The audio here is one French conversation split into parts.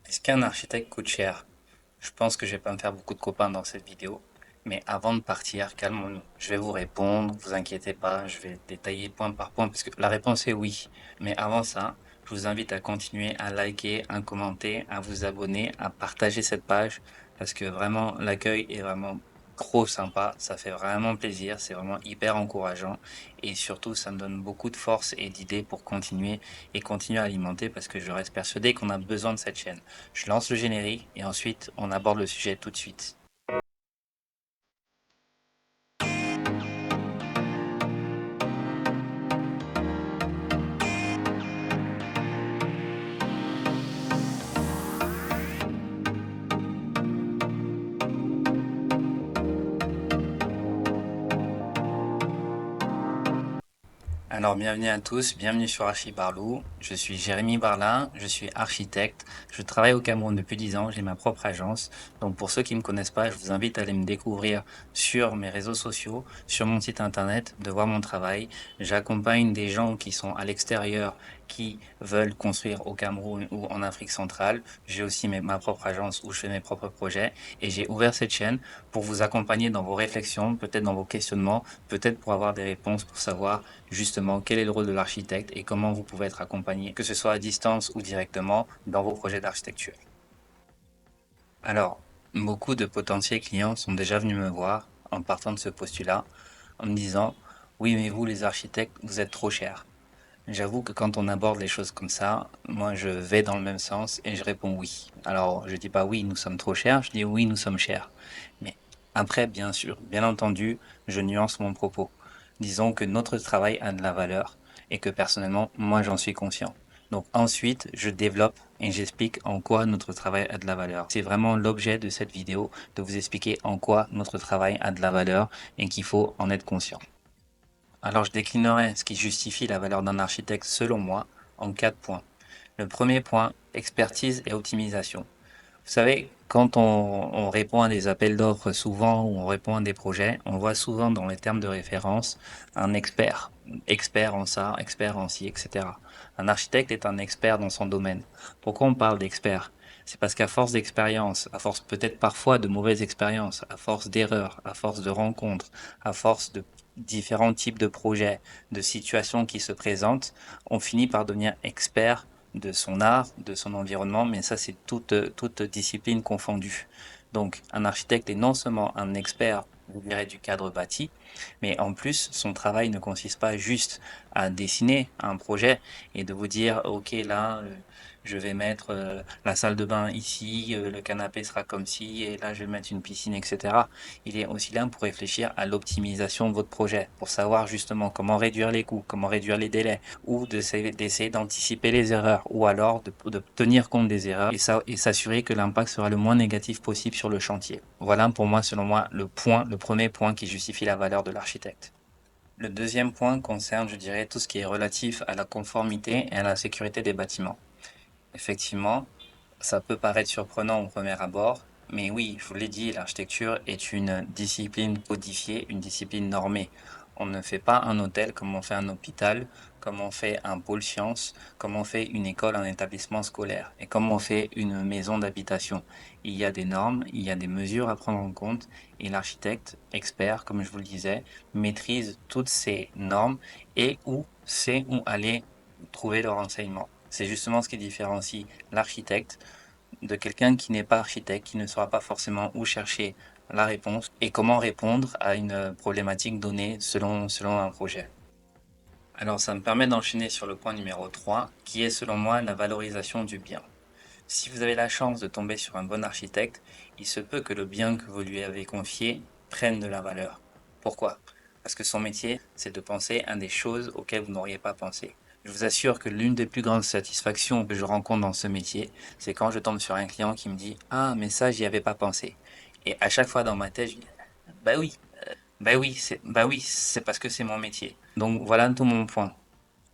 Est-ce qu'un architecte coûte cher? Je pense que je vais pas me faire beaucoup de copains dans cette vidéo, mais avant de partir, calmons-nous. Je vais vous répondre, vous inquiétez pas, je vais détailler point par point, parce que la réponse est oui. Mais avant ça, je vous invite à continuer à liker, à commenter, à vous abonner, à partager cette page, parce que vraiment, l'accueil est vraiment trop sympa, ça fait vraiment plaisir, c'est vraiment hyper encourageant, et surtout, ça me donne beaucoup de force et d'idées pour continuer à alimenter, parce que je reste persuadé qu'on a besoin de cette chaîne. Je lance le générique et ensuite on aborde le sujet tout de suite. Alors bienvenue à tous, bienvenue sur Archibarlou. Je suis Jérémy Barlin, je suis architecte. Je travaille au Cameroun depuis 10 ans, j'ai ma propre agence. Donc pour ceux qui ne me connaissent pas, je vous invite à aller me découvrir sur mes réseaux sociaux, sur mon site internet, de voir mon travail. J'accompagne des gens qui sont à l'extérieur, qui veulent construire au Cameroun ou en Afrique centrale. J'ai aussi ma propre agence où je fais mes propres projets et j'ai ouvert cette chaîne pour vous accompagner dans vos réflexions, peut-être dans vos questionnements, peut-être pour avoir des réponses, pour savoir justement quel est le rôle de l'architecte et comment vous pouvez être accompagné, que ce soit à distance ou directement, dans vos projets d'architecture. Alors, beaucoup de potentiels clients sont déjà venus me voir en partant de ce postulat, en me disant, oui, mais vous, les architectes, vous êtes trop chers. J'avoue que quand on aborde les choses comme ça, moi je vais dans le même sens et je réponds oui. Alors je dis pas oui, nous sommes trop chers, je dis oui, nous sommes chers. Mais après, bien sûr, bien entendu, je nuance mon propos. Disons que notre travail a de la valeur et que personnellement, moi j'en suis conscient. Donc ensuite, je développe et j'explique en quoi notre travail a de la valeur. C'est vraiment l'objet de cette vidéo, de vous expliquer en quoi notre travail a de la valeur et qu'il faut en être conscient. Alors je déclinerai ce qui justifie la valeur d'un architecte selon moi en 4 points. Le premier point, expertise et optimisation. Vous savez, quand on répond à des appels d'offres souvent ou on répond à des projets, on voit souvent dans les termes de référence un expert, expert en ça, expert en ci, etc. Un architecte est un expert dans son domaine. Pourquoi on parle d'expert? C'est parce qu'à force d'expérience, à force peut-être parfois de mauvaises expériences, à force d'erreurs, à force de rencontres, à force de différents types de projets, de situations qui se présentent, on finit par devenir expert de son art, de son environnement, mais ça c'est toute discipline confondue. Donc un architecte est non seulement un expert, je dirais, du cadre bâti, mais en plus son travail ne consiste pas juste à dessiner un projet et de vous dire ok là je vais mettre la salle de bain ici, le canapé sera comme ci, et là je vais mettre une piscine, etc. Il est aussi là pour réfléchir à l'optimisation de votre projet, pour savoir justement comment réduire les coûts, comment réduire les délais, ou d'essayer d'anticiper les erreurs, ou alors de tenir compte des erreurs et s'assurer que l'impact sera le moins négatif possible sur le chantier. Voilà pour moi, selon moi, le premier point qui justifie la valeur de l'architecte. Le deuxième point concerne, je dirais, tout ce qui est relatif à la conformité et à la sécurité des bâtiments. Effectivement, ça peut paraître surprenant au premier abord, mais oui, je vous l'ai dit, l'architecture est une discipline codifiée, une discipline normée. On ne fait pas un hôtel comme on fait un hôpital, comme on fait un pôle sciences, comme on fait une école, un établissement scolaire, et comme on fait une maison d'habitation. Il y a des normes, il y a des mesures à prendre en compte, et l'architecte, expert, comme je vous le disais, maîtrise toutes ces normes et où sait où aller trouver le renseignement. C'est justement ce qui différencie l'architecte de quelqu'un qui n'est pas architecte, qui ne saura pas forcément où chercher la réponse et comment répondre à une problématique donnée selon un projet. Alors ça me permet d'enchaîner sur le point numéro 3, qui est selon moi la valorisation du bien. Si vous avez la chance de tomber sur un bon architecte, il se peut que le bien que vous lui avez confié prenne de la valeur. Pourquoi? Parce que son métier, c'est de penser à des choses auxquelles vous n'auriez pas pensé. Je vous assure que l'une des plus grandes satisfactions que je rencontre dans ce métier, c'est quand je tombe sur un client qui me dit ah, mais ça, j'y avais pas pensé. Et à chaque fois dans ma tête, je dis bah oui, bah oui, c'est parce que c'est mon métier. Donc voilà tout mon point.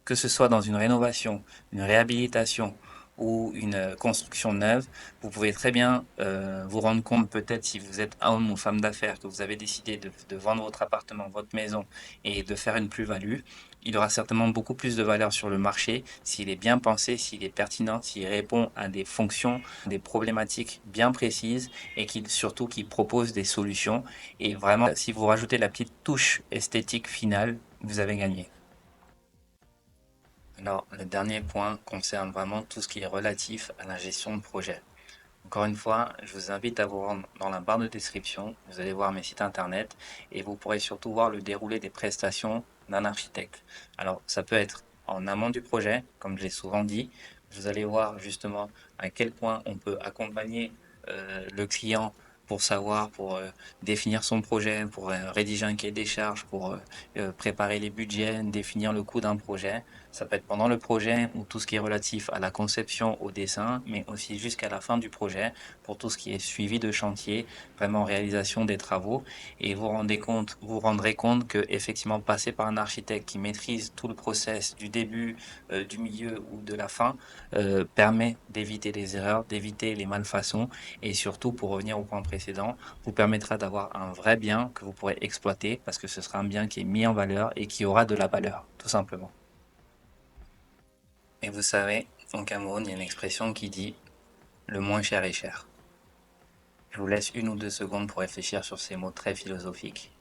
Que ce soit dans une rénovation, une réhabilitation ou une construction neuve, vous pouvez très bien vous rendre compte, peut-être si vous êtes homme ou femme d'affaires, que vous avez décidé de vendre votre appartement, votre maison et de faire une plus-value, il aura certainement beaucoup plus de valeur sur le marché s'il est bien pensé, s'il est pertinent, s'il répond à des fonctions, des problématiques bien précises et surtout qu'il propose des solutions. Et vraiment, si vous rajoutez la petite touche esthétique finale, vous avez gagné. Alors, le dernier point concerne vraiment tout ce qui est relatif à la gestion de projet. Encore une fois, je vous invite à vous rendre dans la barre de description, vous allez voir mes sites internet et vous pourrez surtout voir le déroulé des prestations d'un architecte. Alors, ça peut être en amont du projet, comme je l'ai souvent dit, vous allez voir justement à quel point on peut accompagner le client pour savoir, pour définir son projet, pour rédiger un cahier des charges, pour préparer les budgets, définir le coût d'un projet. Ça peut être pendant le projet ou tout ce qui est relatif à la conception, au dessin, mais aussi jusqu'à la fin du projet pour tout ce qui est suivi de chantier, vraiment réalisation des travaux. Et vous rendrez compte que effectivement passer par un architecte qui maîtrise tout le process du début, du milieu ou de la fin permet d'éviter les erreurs, d'éviter les malfaçons et surtout, pour revenir au point précédent, vous permettra d'avoir un vrai bien que vous pourrez exploiter parce que ce sera un bien qui est mis en valeur et qui aura de la valeur, tout simplement. Et vous savez, au Cameroun, il y a une expression qui dit le moins cher est cher. Je vous laisse 1 ou 2 secondes pour réfléchir sur ces mots très philosophiques.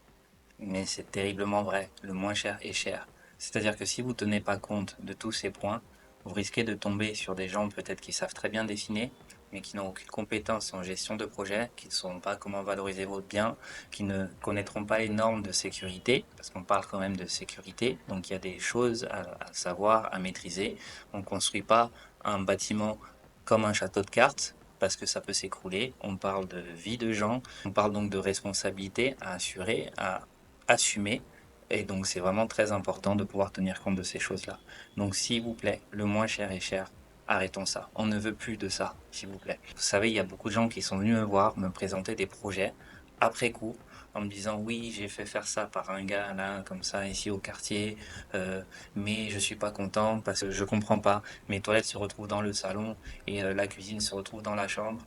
Mais c'est terriblement vrai, le moins cher est cher. C'est-à-dire que si vous ne tenez pas compte de tous ces points, vous risquez de tomber sur des gens peut-être qui savent très bien dessiner, mais qui n'ont aucune compétence en gestion de projet, qui ne sauront pas comment valoriser votre bien, qui ne connaîtront pas les normes de sécurité, parce qu'on parle quand même de sécurité, donc il y a des choses à savoir, à maîtriser. On ne construit pas un bâtiment comme un château de cartes, parce que ça peut s'écrouler. On parle de vie de gens, on parle donc de responsabilité à assurer, à assumer. Et donc, c'est vraiment très important de pouvoir tenir compte de ces choses-là. Donc, s'il vous plaît, le moins cher est cher. Arrêtons ça. On ne veut plus de ça, s'il vous plaît. Vous savez, il y a beaucoup de gens qui sont venus me voir, me présenter des projets après coup, en me disant oui, j'ai fait faire ça par un gars là, comme ça, ici au quartier, euh, mais je suis pas content parce que je comprends pas. Mes toilettes se retrouvent dans le salon et la cuisine se retrouve dans la chambre.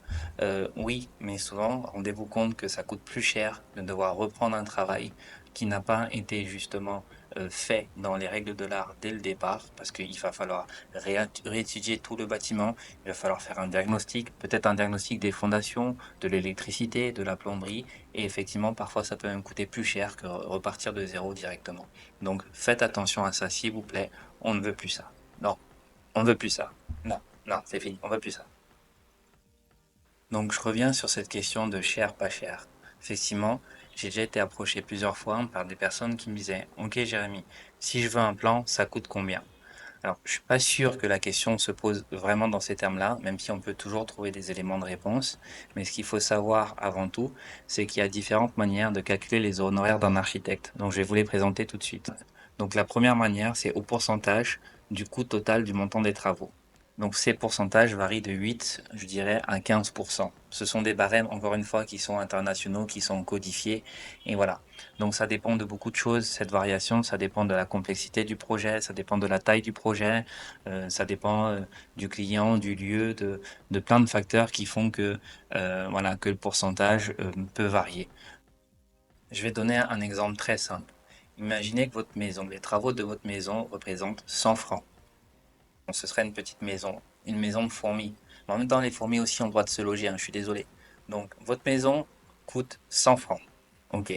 Oui, mais souvent, rendez-vous compte que ça coûte plus cher de devoir reprendre un travail qui n'a pas été justement fait dans les règles de l'art dès le départ, parce qu'il va falloir réétudier tout le bâtiment, il va falloir faire un diagnostic, peut-être un diagnostic des fondations, de l'électricité, de la plomberie, et effectivement, parfois ça peut même coûter plus cher que repartir de zéro directement. Donc faites attention à ça, s'il vous plaît, on ne veut plus ça. Non, on ne veut plus ça. Non, non, c'est fini, on ne veut plus ça. Donc je reviens sur cette question de cher, pas cher. Effectivement, j'ai déjà été approché plusieurs fois par des personnes qui me disaient, OK Jérémy, si je veux un plan, ça coûte combien? Alors, je suis pas sûr que la question se pose vraiment dans ces termes-là, même si on peut toujours trouver des éléments de réponse. Mais ce qu'il faut savoir avant tout, c'est qu'il y a différentes manières de calculer les honoraires d'un architecte. Donc, je vais vous les présenter tout de suite. Donc, la première manière, c'est au pourcentage du coût total du montant des travaux. Donc ces pourcentages varient de 8, je dirais, à 15%. Ce sont des barèmes, encore une fois, qui sont internationaux, qui sont codifiés. Et voilà. Donc ça dépend de beaucoup de choses, cette variation. Ça dépend de la complexité du projet, ça dépend de la taille du projet, ça dépend du client, du lieu, de plein de facteurs qui font que, voilà, que le pourcentage peut varier. Je vais donner un exemple très simple. Imaginez que votre maison, les travaux de votre maison représentent 100 francs. Ce serait une petite maison, une maison de fourmis. Mais en même temps, les fourmis aussi ont le droit de se loger, hein, je suis désolé. Donc, votre maison coûte 100 francs. Ok.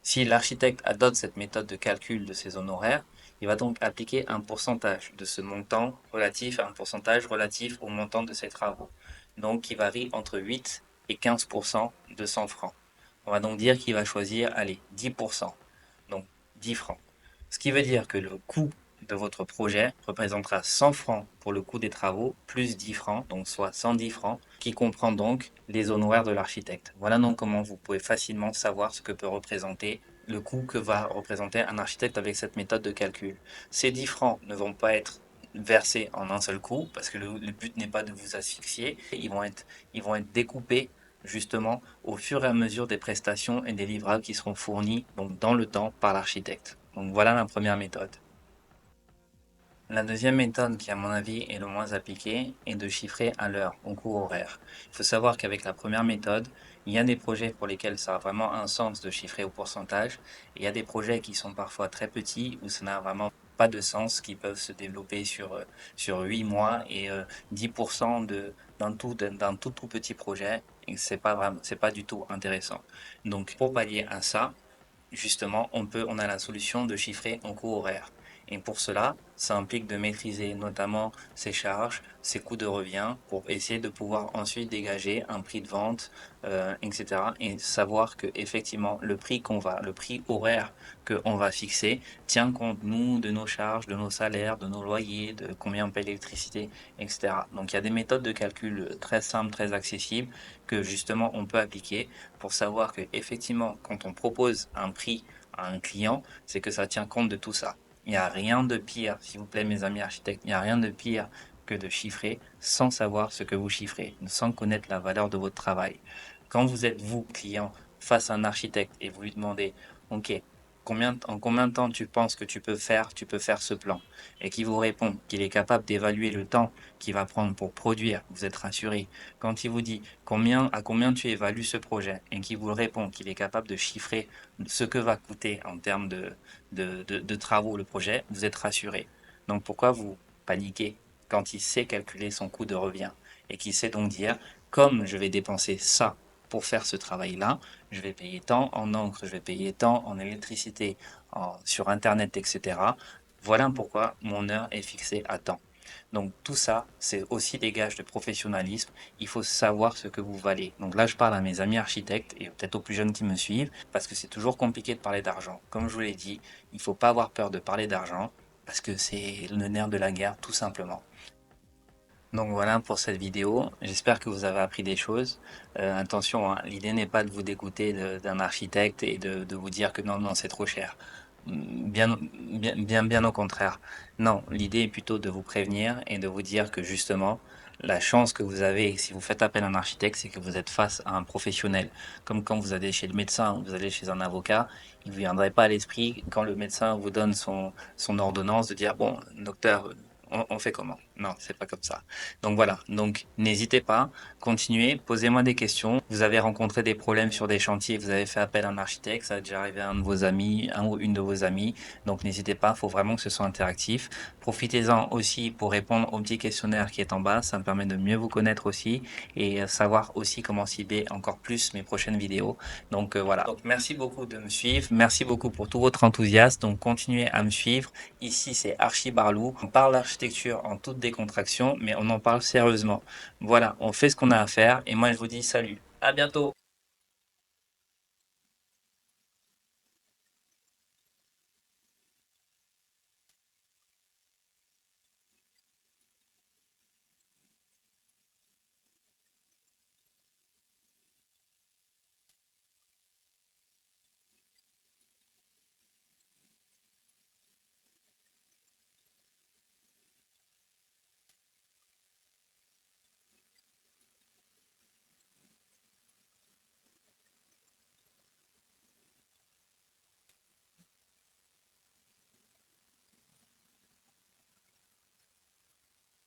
Si l'architecte adopte cette méthode de calcul de ses honoraires, il va donc appliquer un pourcentage de ce montant relatif à un pourcentage relatif au montant de ses travaux. Donc, qui varie entre 8 et 15% de 100 francs. On va donc dire qu'il va choisir, allez, 10%. Donc, 10 francs. Ce qui veut dire que le coût de votre projet représentera 100 francs pour le coût des travaux, plus 10 francs, donc soit 110 francs, qui comprend donc les honoraires de l'architecte. Voilà donc comment vous pouvez facilement savoir ce que peut représenter le coût que va représenter un architecte avec cette méthode de calcul. Ces 10 francs ne vont pas être versés en un seul coup, parce que le but n'est pas de vous asphyxier, ils vont être découpés justement au fur et à mesure des prestations et des livrables qui seront fournis donc dans le temps par l'architecte. Donc voilà la première méthode. La deuxième méthode qui, à mon avis, est le moins appliquée est de chiffrer à l'heure, au cours horaire. Il faut savoir qu'avec la première méthode, il y a des projets pour lesquels ça a vraiment un sens de chiffrer au pourcentage, et il y a des projets qui sont parfois très petits où ça n'a vraiment pas de sens, qui peuvent se développer sur 8 mois et 10% d'un tout petit projet, et c'est pas du tout intéressant. Donc, pour pallier à ça, justement, on a la solution de chiffrer en coût horaire. Et pour cela, ça implique de maîtriser notamment ses charges, ses coûts de revient, pour essayer de pouvoir ensuite dégager un prix de vente, etc. Et savoir que effectivement le prix horaire qu'on va fixer tient compte nous de nos charges, de nos salaires, de nos loyers, de combien on paye l'électricité, etc. Donc il y a des méthodes de calcul très simples, très accessibles que justement on peut appliquer pour savoir que effectivement, quand on propose un prix à un client, c'est que ça tient compte de tout ça. Il n'y a rien de pire, s'il vous plaît, mes amis architectes, il n'y a rien de pire que de chiffrer sans savoir ce que vous chiffrez, sans connaître la valeur de votre travail. Quand vous êtes, vous, client, face à un architecte et vous lui demandez, OK, en combien de temps tu penses que tu peux faire ce plan? Et qu'il vous répond qu'il est capable d'évaluer le temps qu'il va prendre pour produire, vous êtes rassuré. Quand il vous dit à combien tu évalues ce projet et qu'il vous répond qu'il est capable de chiffrer ce que va coûter en termes de travaux le projet, vous êtes rassuré. Donc pourquoi vous paniquez quand il sait calculer son coût de revient et qu'il sait donc dire, comme je vais dépenser ça pour faire ce travail-là, je vais payer tant en encre, je vais payer tant en électricité, sur Internet, etc. Voilà pourquoi mon heure est fixée à temps. Donc tout ça, c'est aussi des gages de professionnalisme. Il faut savoir ce que vous valez. Donc là, je parle à mes amis architectes et peut-être aux plus jeunes qui me suivent, parce que c'est toujours compliqué de parler d'argent. Comme je vous l'ai dit, il ne faut pas avoir peur de parler d'argent, parce que c'est le nerf de la guerre, tout simplement. Donc voilà pour cette vidéo. J'espère que vous avez appris des choses. Attention, hein, l'idée n'est pas de vous dégoûter d'un architecte et de vous dire que non, non, c'est trop cher. Bien au contraire. Non, l'idée est plutôt de vous prévenir et de vous dire que justement, la chance que vous avez si vous faites appel à un architecte, c'est que vous êtes face à un professionnel. Comme quand vous allez chez le médecin ou vous allez chez un avocat, il ne vous viendrait pas à l'esprit, quand le médecin vous donne son ordonnance, de dire, bon, docteur, on fait comment? Non, c'est pas comme ça. Donc voilà, donc n'hésitez pas, continuez, posez-moi des questions. Vous avez rencontré des problèmes sur des chantiers, vous avez fait appel à un architecte, ça a déjà arrivé à un de vos amis, un ou une de vos amis. Donc n'hésitez pas, il faut vraiment que ce soit interactif. Profitez-en aussi pour répondre au petit questionnaire qui est en bas, ça me permet de mieux vous connaître aussi et savoir aussi comment cibler encore plus mes prochaines vidéos. Donc voilà. Donc merci beaucoup de me suivre, merci beaucoup pour tout votre enthousiasme. Donc continuez à me suivre. Ici c'est Archi Barlou. On parle d'architecture en toute décontraction, mais on en parle sérieusement. Voilà, on fait ce qu'on a à faire et moi je vous dis salut. À bientôt.